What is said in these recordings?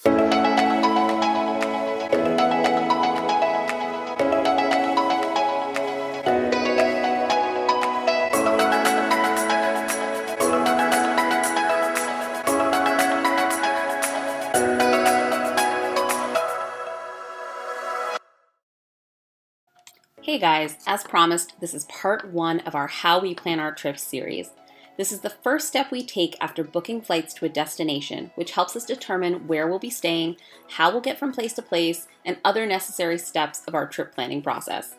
Hey guys, as promised, this is part 1 of our How We Plan Our Trips series. This is the first step we take after booking flights to a destination, which helps us determine where we'll be staying, how we'll get from place to place, and other necessary steps of our trip planning process.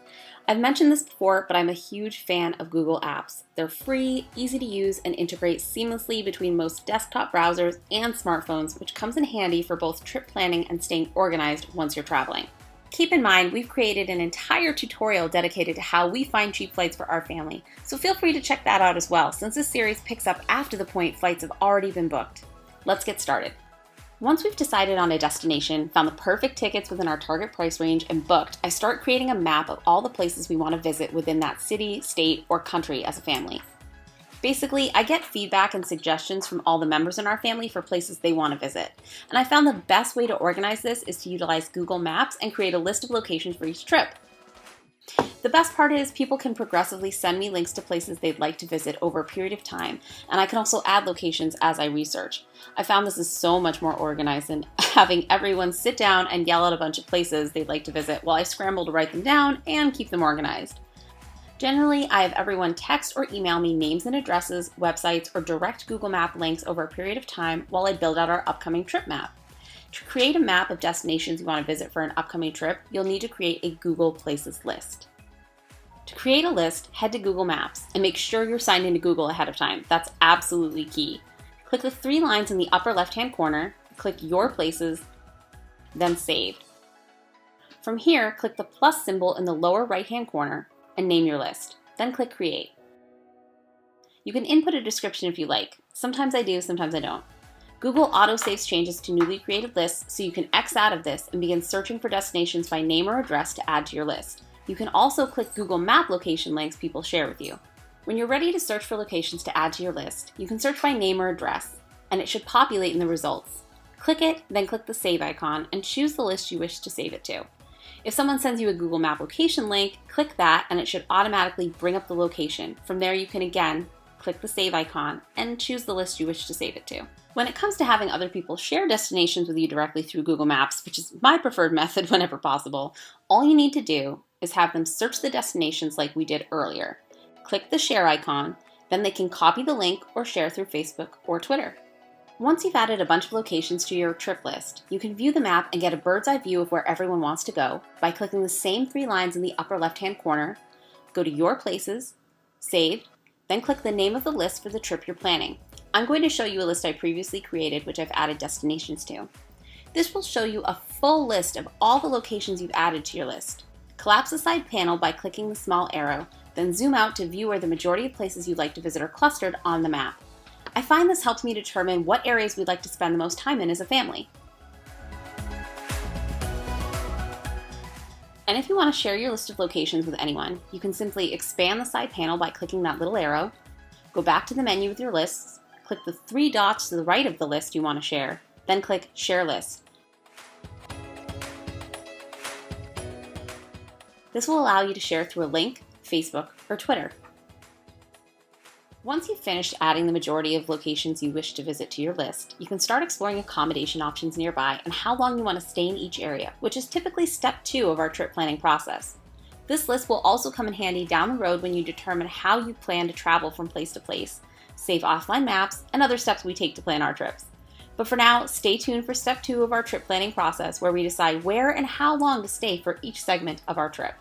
I've mentioned this before, but I'm a huge fan of Google Apps. They're free, easy to use, and integrate seamlessly between most desktop browsers and smartphones, which comes in handy for both trip planning and staying organized once you're traveling. Keep in mind, we've created an entire tutorial dedicated to how we find cheap flights for our family, so feel free to check that out as well, since this series picks up after the point flights have already been booked. Let's get started. Once we've decided on a destination, found the perfect tickets within our target price range, and booked, I start creating a map of all the places we want to visit within that city, state, or country as a family. Basically, I get feedback and suggestions from all the members in our family for places they want to visit. And I found the best way to organize this is to utilize Google Maps and create a list of locations for each trip. The best part is people can progressively send me links to places they'd like to visit over a period of time, and I can also add locations as I research. I found this is so much more organized than having everyone sit down and yell out a bunch of places they'd like to visit while I scramble to write them down and keep them organized. Generally, I have everyone text or email me names and addresses, websites, or direct Google Map links over a period of time while I build out our upcoming trip map. To create a map of destinations you want to visit for an upcoming trip, you'll need to create a Google Places list. To create a list, head to Google Maps and make sure you're signed into Google ahead of time. That's absolutely key. Click the 3 lines in the upper left-hand corner, click Your Places, then Saved. From here, click the plus symbol in the lower right-hand corner and name your list. Then click Create. You can input a description if you like. Sometimes I do, sometimes I don't. Google auto-saves changes to newly created lists, so you can X out of this and begin searching for destinations by name or address to add to your list. You can also click Google Map location links people share with you. When you're ready to search for locations to add to your list, you can search by name or address, and it should populate in the results. Click it, then click the Save icon, and choose the list you wish to save it to. If someone sends you a Google Map location link, click that and it should automatically bring up the location. From there you can again click the Save icon and choose the list you wish to save it to. When it comes to having other people share destinations with you directly through Google Maps, which is my preferred method whenever possible, all you need to do is have them search the destinations like we did earlier. Click the share icon, then they can copy the link or share through Facebook or Twitter. Once you've added a bunch of locations to your trip list, you can view the map and get a bird's eye view of where everyone wants to go by clicking the same 3 lines in the upper left-hand corner, go to Your Places, Saved, then click the name of the list for the trip you're planning. I'm going to show you a list I previously created, which I've added destinations to. This will show you a full list of all the locations you've added to your list. Collapse the side panel by clicking the small arrow, then zoom out to view where the majority of places you'd like to visit are clustered on the map. I find this helps me determine what areas we'd like to spend the most time in as a family. And if you want to share your list of locations with anyone, you can simply expand the side panel by clicking that little arrow, go back to the menu with your lists, click the 3 dots to the right of the list you want to share, then click Share List. This will allow you to share through a link, Facebook, or Twitter. Once you've finished adding the majority of locations you wish to visit to your list, you can start exploring accommodation options nearby and how long you want to stay in each area, which is typically step 2 of our trip planning process. This list will also come in handy down the road when you determine how you plan to travel from place to place, save offline maps, and other steps we take to plan our trips. But for now, stay tuned for step 2 of our trip planning process, where we decide where and how long to stay for each segment of our trip.